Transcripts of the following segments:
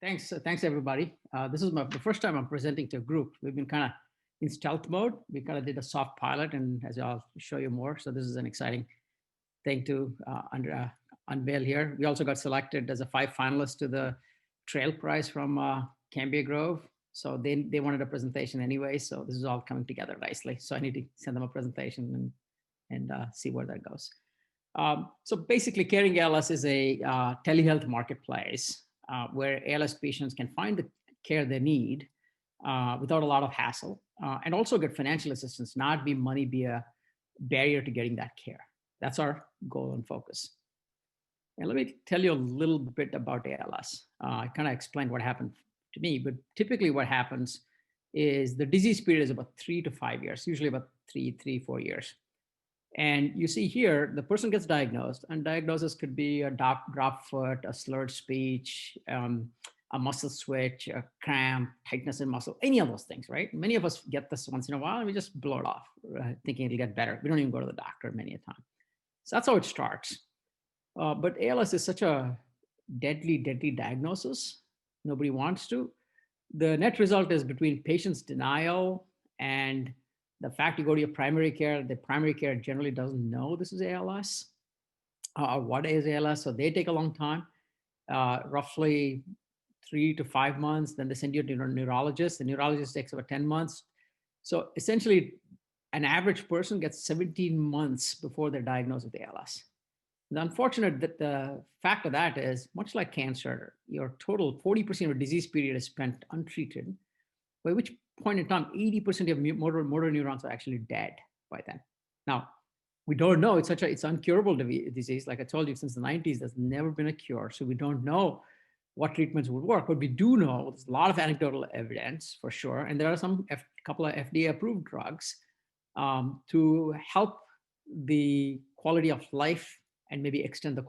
Thanks everybody. This is the first time I'm presenting to a group. We've been kind of in stealth mode. We kind of did a soft pilot, and as I'll show you more. So this is an exciting thing to unveil here. We also got selected as a 5 finalists to the Trail Prize from Cambia Grove. So they wanted a presentation anyway. So this is all coming together nicely. So I need to send them a presentation and see where that goes. So basically, CaringALS is a telehealth marketplace where ALS patients can find the care they need without a lot of hassle and also get financial assistance, not be money be a barrier to getting that care. That's our goal and focus. And let me tell you a little bit about ALS. I kind of explained what happened to me, but typically what happens is the disease period is about 3 to 5 years, usually about 4 years. And you see here, the person gets diagnosed, and diagnosis could be a drop foot, a slurred speech, a muscle switch, a cramp, tightness in muscle, any of those things, right? Many of us get this once in a while, and we just blow it off, thinking it'll get better. We don't even go to the doctor many a time. So that's how it starts. But ALS is such a deadly diagnosis. Nobody wants to. The net result is between patient's denial and the fact you go to your primary care, the primary care generally doesn't know this is ALS or what is ALS. So they take a long time, roughly 3 to 5 months. Then they send you to a neurologist. The neurologist takes about 10 months. So essentially, an average person gets 17 months before they're diagnosed with ALS. The unfortunate that the fact of that is, much like cancer, your total 40% of your disease period is spent untreated, by which point in time, 80% of your motor neurons are actually dead by then. Now, we don't know, it's uncurable disease. Like I told you, since the 90s, there's never been a cure. So we don't know what treatments would work, but we do know there's a lot of anecdotal evidence for sure. And there are couple of FDA approved drugs to help the quality of life and maybe extend the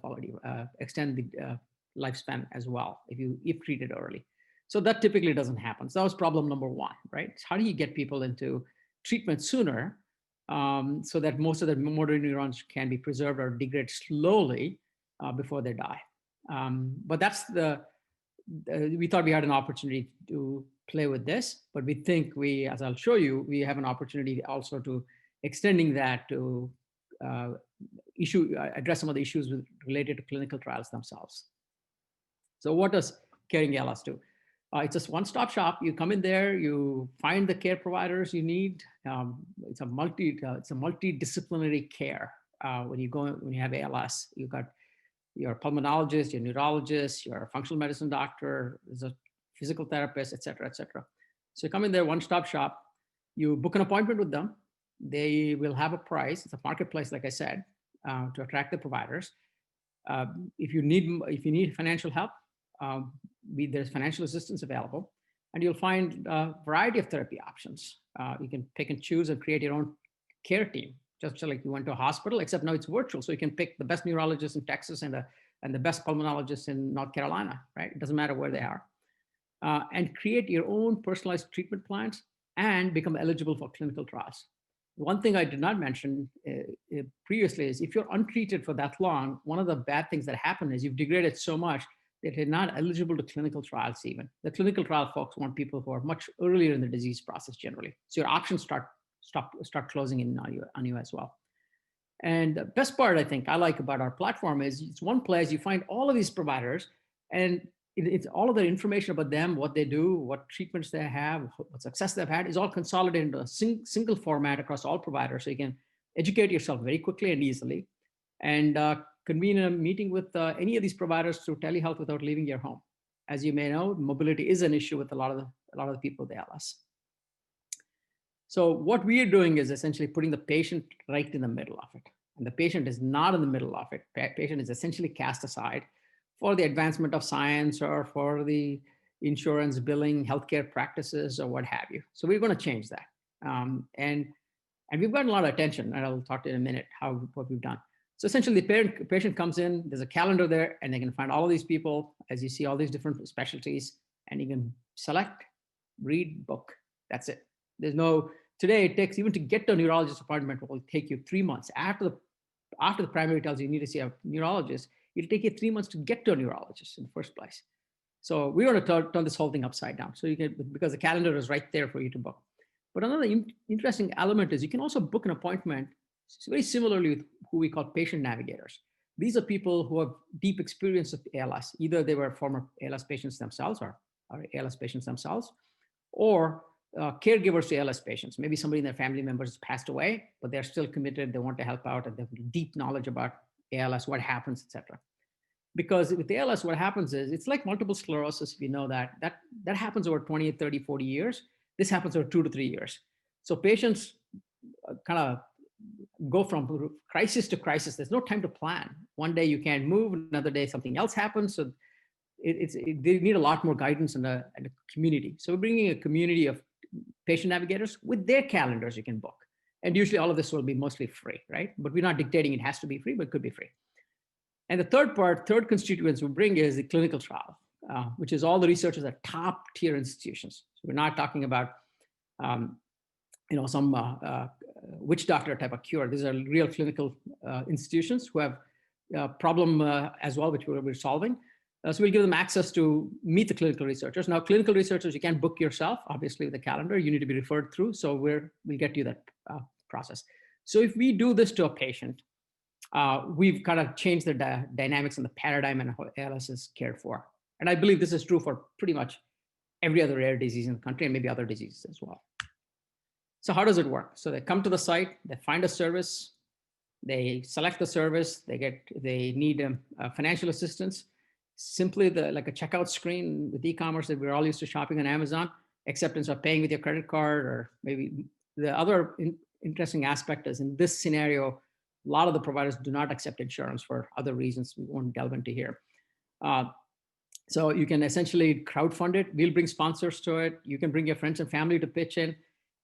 lifespan as well if treated early. So that typically doesn't happen. So that was problem number one, right? How do you get people into treatment sooner so that most of the motor neurons can be preserved or degrade slowly before they die? But that's we thought we had an opportunity to play with this, but we think as I'll show you, we have an opportunity also to extending that to address some of the issues related to clinical trials themselves. So what does CaringALS do? It's just one-stop shop. You come in there, you find the care providers you need. It's a multidisciplinary care. When you have ALS, you've got your pulmonologist, your neurologist, your functional medicine doctor, there's a physical therapist, et cetera, et cetera. So you come in there, one-stop shop. You book an appointment with them. They will have a price. It's a marketplace, like I said, to attract the providers. If you need financial help, there's financial assistance available, and you'll find a variety of therapy options. You can pick and choose and create your own care team, just like you went to a hospital, except now it's virtual. So you can pick the best neurologist in Texas and the best pulmonologist in North Carolina, right? It doesn't matter where they are. And create your own personalized treatment plans and become eligible for clinical trials. One thing I did not mention previously is if you're untreated for that long, one of the bad things that happen is you've degraded so much that you're not eligible to clinical trials even. The clinical trial folks want people who are much earlier in the disease process generally. So your options start closing in on you as well. And the best part I think I like about our platform is it's one place you find all of these providers, and it's all of the information about them, what they do, what treatments they have, what success they've had is all consolidated into a single format across all providers. So you can educate yourself very quickly and easily, and convene a meeting with any of these providers through telehealth without leaving your home. As you may know, mobility is an issue with a lot of the people with ALS. So what we are doing is essentially putting the patient right in the middle of it. And the patient is not in the middle of it. Patient is essentially cast aside for the advancement of science or for the insurance billing, healthcare practices, or what have you. So we're going to change that. And we've gotten a lot of attention, and I'll talk to you in a minute what we've done. So essentially, the patient comes in, there's a calendar there, and they can find all of these people, as you see, all these different specialties, and you can select, read, book. That's it. Today it takes, even to get to a neurologist appointment, will take you 3 months. After the primary tells you need to see a neurologist, it'll take you 3 months to get to a neurologist in the first place. So we want to turn this whole thing upside down. So you can, because the calendar is right there for you to book. But another interesting element is you can also book an appointment very similarly with who we call patient navigators. These are people who have deep experience of ALS. Either they were former ALS patients themselves or ALS patients themselves, or caregivers to ALS patients. Maybe somebody in their family members has passed away, but they're still committed. They want to help out and they have deep knowledge about ALS, what happens, etc. Because with ALS, what happens is it's like multiple sclerosis. If you know that happens over 20, 30, 40 years. This happens over 2 to 3 years. So patients kind of go from crisis to crisis. There's no time to plan. One day you can't move, another day something else happens. So they need a lot more guidance and a community. So we're bringing a community of patient navigators with their calendars you can book. And usually all of this will be mostly free, right? But we're not dictating it has to be free, but it could be free. And the third constituents we bring is the clinical trial, which is all the researchers at top tier institutions. So we're not talking about, some witch doctor type of cure. These are real clinical institutions who have a problem as well, which we're solving. So we'll give them access to meet the clinical researchers. Now, clinical researchers, you can't book yourself, obviously, with the calendar. You need to be referred through. So we'll get you that process. So if we do this to a patient, we've kind of changed the dynamics and the paradigm and how ALS is cared for. And I believe this is true for pretty much every other rare disease in the country and maybe other diseases as well. So how does it work? So they come to the site, they find a service, they select the service, they need financial assistance. Simply like a checkout screen with e-commerce that we're all used to shopping on Amazon, except instead of paying with your credit card, or maybe the other interesting aspect is in this scenario, a lot of the providers do not accept insurance for other reasons we won't delve into here. So you can essentially crowdfund it. We'll bring sponsors to it. You can bring your friends and family to pitch in.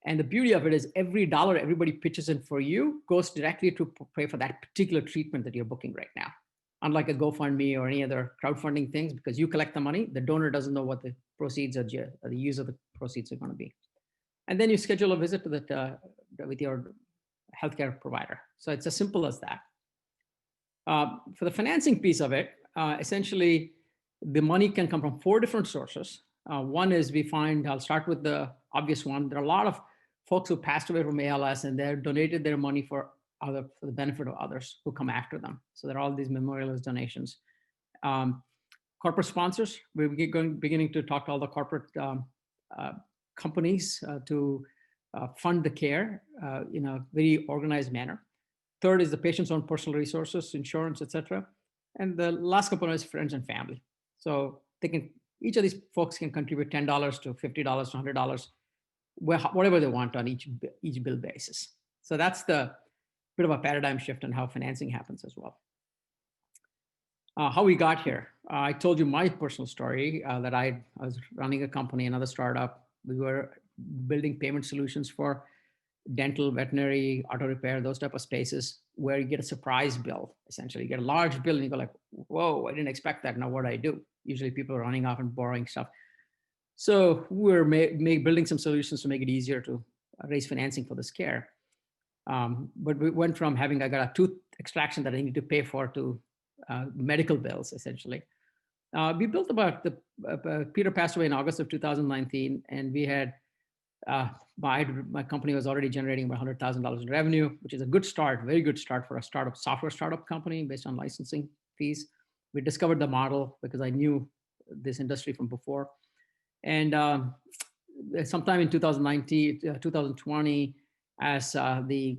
And the beauty of it is every dollar everybody pitches in for you goes directly to pay for that particular treatment that you're booking right now. Unlike a GoFundMe or any other crowdfunding things, because you collect the money, the donor doesn't know what the proceeds or the use of the proceeds are going to be. And then you schedule a visit to with your healthcare provider. So it's as simple as that. For the financing piece of it, essentially, the money can come from 4 different sources. One is I'll start with the obvious one. There are a lot of folks who passed away from ALS and they've donated their money for the benefit of others who come after them. So there are all these memorialized donations. Corporate sponsors, we're beginning to talk to all the corporate companies to fund the care in a very organized manner. Third is the patient's own personal resources, insurance, etc. And the last component is friends and family. So each of these folks can contribute $10 to $50 to $100, whatever they want on each bill basis. So that's the bit of a paradigm shift in how financing happens as well. How we got here. I told you my personal story that I was running a company, another startup. We were building payment solutions for dental, veterinary, auto repair, those type of spaces where you get a surprise bill. Essentially, you get a large bill and you go like, whoa, I didn't expect that. Now what do I do? Usually people are running off and borrowing stuff. So we're building some solutions to make it easier to raise financing for this care. But we went from I got a tooth extraction that I need to pay for to medical bills, essentially. We built Peter passed away in August of 2019, and we had, my company was already generating about $100,000 in revenue, which is a good start, very good start for a software startup company based on licensing fees. We discovered the model because I knew this industry from before. And sometime in 2020, as the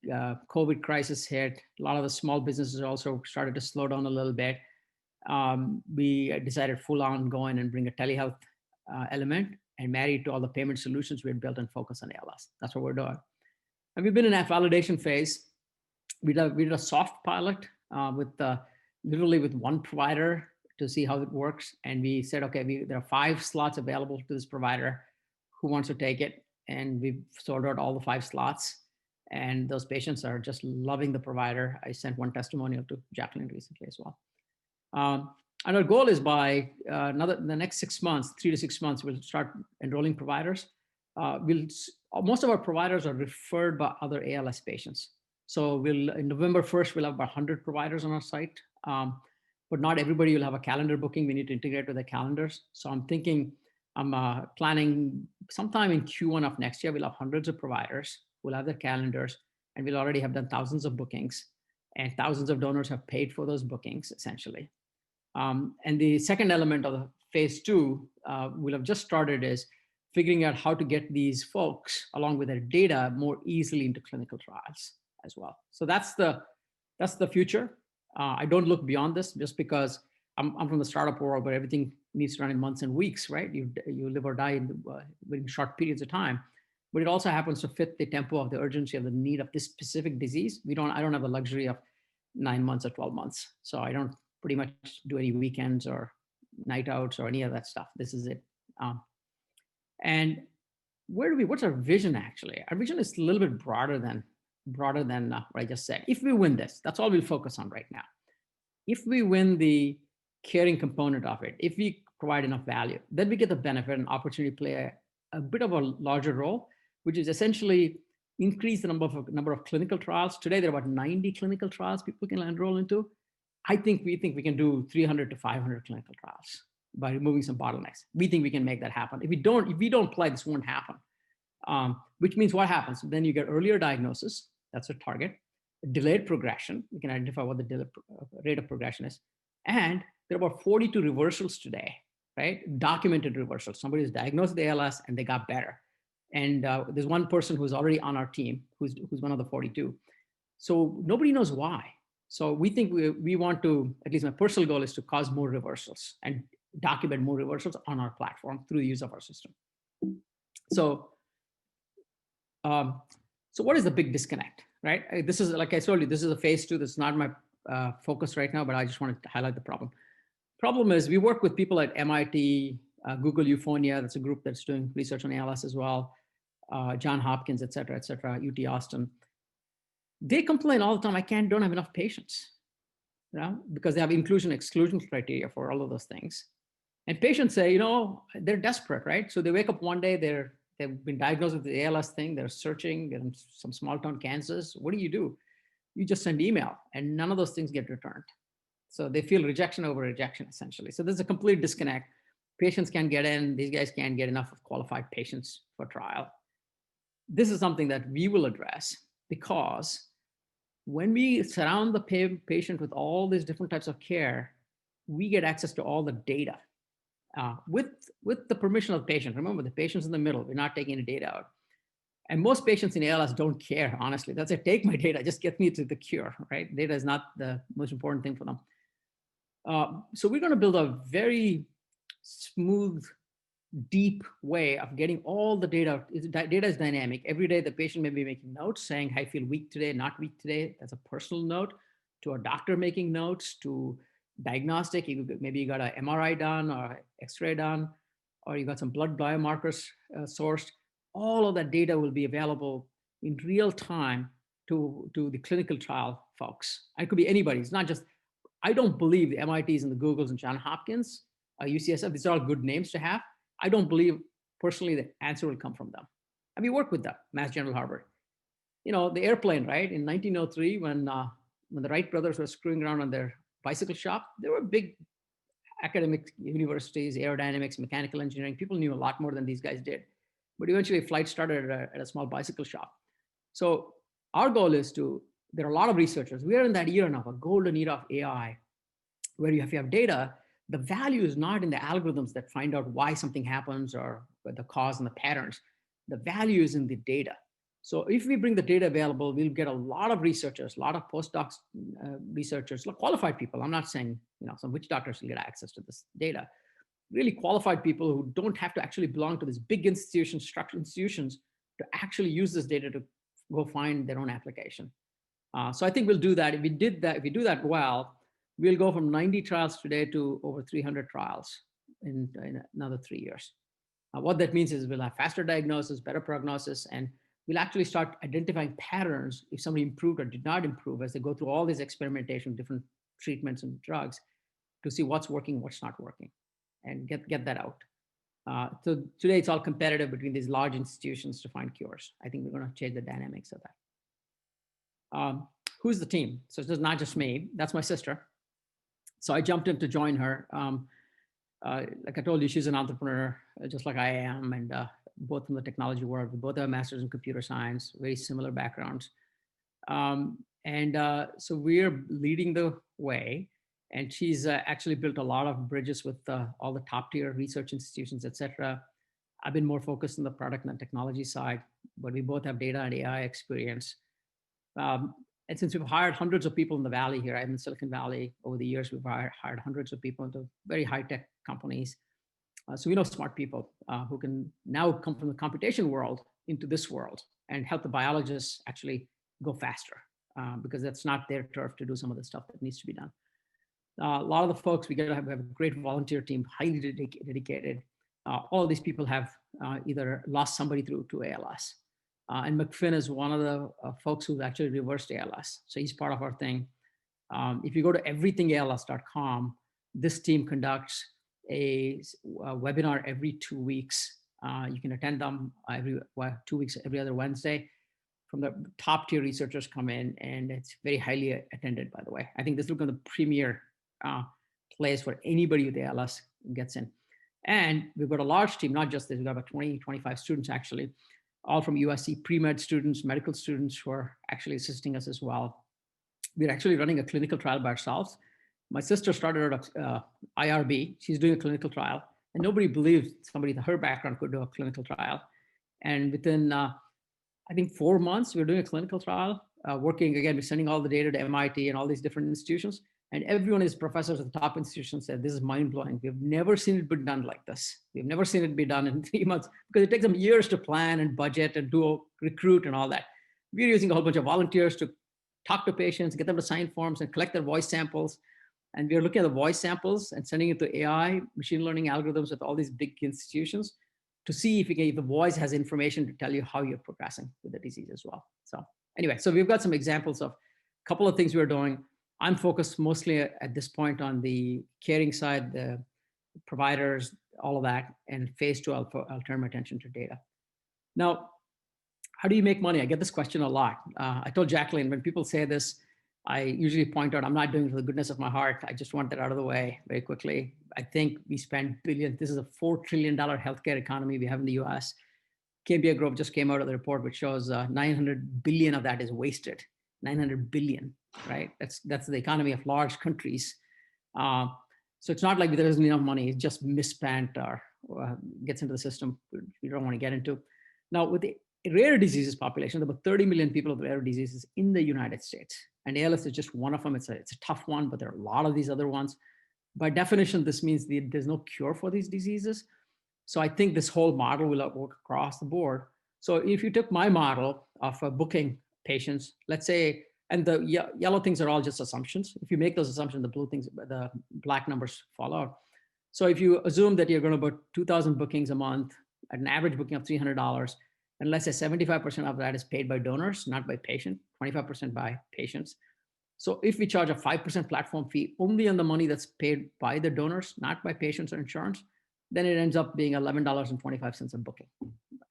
COVID crisis hit, a lot of the small businesses also started to slow down a little bit. We decided full on go in and bring a telehealth element and marry it to all the payment solutions we had built and focus on ALS. That's what we're doing. And we've been in that validation phase. We did a soft pilot literally with one provider to see how it works. And we said, okay, there are 5 slots available to this provider who wants to take it. And we've sorted out all the 5 slots. And those patients are just loving the provider. I sent one testimonial to Jacqueline recently as well. And our goal is by the next 6 months, 3 to 6 months, we'll start enrolling providers. Most of our providers are referred by other ALS patients. So in November 1st, we'll have about 100 providers on our site. but not everybody will have a calendar booking. We need to integrate with the calendars. So I'm planning sometime in Q1 of next year, we'll have hundreds of providers who will have their calendars, and we'll already have done thousands of bookings, and thousands of donors have paid for those bookings, essentially. And the second element of the phase two we'll have just started is figuring out how to get these folks, along with their data, more easily into clinical trials as well. So that's the future. I don't look beyond this just because I'm from the startup world where everything needs to run in months and weeks, right? You live or die within short periods of time. But it also happens to fit the tempo of the urgency of the need of this specific disease. I don't have the luxury of 9 months or 12 months. So I don't pretty much do any weekends or night outs or any of that stuff. This is it. And what's our vision actually? Our vision is a little bit broader than what I just said. If we win this, that's all we'll focus on right now. If we win the caring component of it, if we provide enough value, then we get the benefit and opportunity to play a bit of a larger role, which is essentially increase the number of clinical trials. Today, there are about 90 clinical trials people can enroll into. We think we can do 300 to 500 clinical trials by removing some bottlenecks. We think we can make that happen. If we don't play, this won't happen. Which means what happens? Then you get earlier diagnosis. That's a target. Delayed progression. We can identify what the rate of progression is. And there are about 42 reversals today, right? Documented reversals. Somebody is diagnosed with ALS and they got better. And there's one person who's already on our team who's one of the 42. So nobody knows why. So we think we want to, at least my personal goal is to cause more reversals and document more reversals on our platform through the use of our system. So what is the big disconnect, right? This is, like I told you, this is a phase two. This is not my focus right now, but I just wanted to highlight the problem. Problem is we work with people at MIT, Google Euphonia, that's a group that's doing research on ALS as well, John Hopkins, et cetera, UT Austin. They complain all the time, don't have enough patients, because they have inclusion-exclusion criteria for all of those things. And patients say, they're desperate, right? So they wake up one day, they've been diagnosed with the ALS thing, they're searching in some small town Kansas. What do? You just send email, and none of those things get returned. So they feel rejection over rejection, essentially. So there's a complete disconnect. Patients can't get in, these guys can't get enough of qualified patients for trial. This is something that we will address, because when we surround the patient with all these different types of care, we get access to all the data with the permission of the patient. Remember, the patient's in the middle. We're not taking any data out. And most patients in ALS don't care, honestly. That's it. Take my data. Just get me to the cure, right? Data is not the most important thing for them. So we're going to build a very smooth, deep way of getting all the data. Data is dynamic. Every day, the patient may be making notes saying, I feel weak today, not weak today. That's a personal note. To a doctor making notes, to diagnostic. Maybe you got an MRI done or X-ray done, or you got some blood biomarkers sourced. All of that data will be available in real time to the clinical trial folks. It could be anybody. It's not just, I don't believe the MITs and the Googles and John Hopkins, UCSF, these are all good names to have. I don't believe personally the answer will come from them. And we work with them, Mass General, Harvard. The airplane, right? In 1903, when the Wright brothers were screwing around on their bicycle shop, there were big academic universities, aerodynamics, mechanical engineering. People knew a lot more than these guys did. But eventually flight started at a small bicycle shop. So our goal is there are a lot of researchers. We are in that era now, a golden era of AI, where if you have data, the value is not in the algorithms that find out why something happens or the cause and the patterns. The value is in the data. So if we bring the data available, we'll get a lot of researchers, a lot of postdocs, researchers, qualified people. I'm not saying, some witch doctors will get access to this data. Really qualified people who don't have to actually belong to these big institutions, structured institutions, to actually use this data to go find their own application. So I think we'll do that. If we do that well, we'll go from 90 trials today to over 300 trials in another 3 years. What that means is we'll have faster diagnosis, better prognosis, and we'll actually start identifying patterns if somebody improved or did not improve as they go through all this experimentation, different treatments and drugs, to see what's working, what's not working, and get that out. So today it's all competitive between these large institutions to find cures. I think we're going to change the dynamics of that. Who's the team? So it's not just me. That's my sister. So I jumped in to join her. Like I told you, she's an entrepreneur, just like I am, and both from the technology world. We both have masters in computer science, very similar backgrounds. So we're leading the way. And she's actually built a lot of bridges with all the top tier research institutions, et cetera. I've been more focused on the product and the technology side, but we both have data and AI experience. And since we've hired hundreds of people in the Valley here, I'm in Silicon Valley, over the years, we've hired hundreds of people into very high-tech companies. So we know smart people who can now come from the computation world into this world and help the biologists actually go faster because that's not their turf to do some of the stuff that needs to be done. A lot of the folks, we have a great volunteer team, highly dedicated. All of these people have either lost somebody through to ALS. And McFinn is one of the folks who's actually reversed ALS. So he's part of our thing. If you go to everythingals.com, this team conducts a webinar every 2 weeks. You can attend them every 2 weeks, every other Wednesday. From the top tier researchers come in, and it's very highly attended, by the way. I think this will become the premier place where anybody with ALS gets in. And we've got a large team, not just this, we've got about 20, 25 students actually, all from USC, pre-med students, medical students who are actually assisting us as well. We're actually running a clinical trial by ourselves. My sister started at IRB. She's doing a clinical trial, and nobody believed somebody with her background could do a clinical trial. And within, I think 4 months, we're doing a clinical trial, working, again, we're sending all the data to MIT and all these different institutions. And everyone is professors at the top institutions said, this is mind-blowing. We've never seen it be done like this. We've never seen it be done in 3 months, because it takes them years to plan and budget and recruit and all that. We're using a whole bunch of volunteers to talk to patients, get them to sign forms and collect their voice samples. And we're looking at the voice samples and sending it to AI, machine learning algorithms with all these big institutions to see if the voice has information to tell you how you're progressing with the disease as well. So anyway, so we've got some examples of a couple of things we're doing. I'm focused mostly at this point on the caring side, the providers, all of that, and phase 2, I'll turn my attention to data. Now, how do you make money? I get this question a lot. I told Jacqueline, when people say this, I usually point out, I'm not doing it for the goodness of my heart. I just want that out of the way very quickly. I think we spend billions. This is a $4 trillion healthcare economy we have in the US. Cambria Grove just came out with a report which shows 900 billion of that is wasted. 900 billion, right? That's the economy of large countries. So it's not like there isn't enough money. It's just misspent or gets into the system we don't want to get into. Now, with the rare diseases population, there are about 30 million people with rare diseases in the United States. And ALS is just one of them. It's a tough one, but there are a lot of these other ones. By definition, this means there's no cure for these diseases. So I think this whole model will work across the board. So if you took my model of booking patients, let's say, and the yellow things are all just assumptions. If you make those assumptions, the black numbers fall out. So if you assume that you're going to book 2,000 bookings a month at an average booking of $300, and let's say 75% of that is paid by donors, not by patient, 25% by patients. So if we charge a 5% platform fee only on the money that's paid by the donors, not by patients or insurance, then it ends up being $11.25 a booking,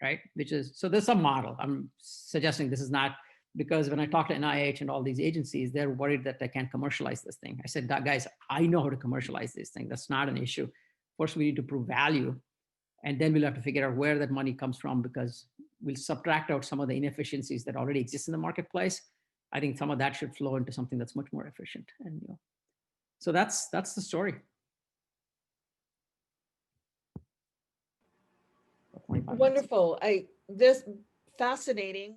right? Which is, so there's some model. I'm suggesting this is not, because when I talk to NIH and all these agencies, they're worried that they can't commercialize this thing. I said, guys, I know how to commercialize this thing. That's not an issue. First, we need to prove value. And then we'll have to figure out where that money comes from, because we'll subtract out some of the inefficiencies that already exist in the marketplace. I think some of that should flow into something that's much more efficient. And so that's the story. Wonderful. This fascinating.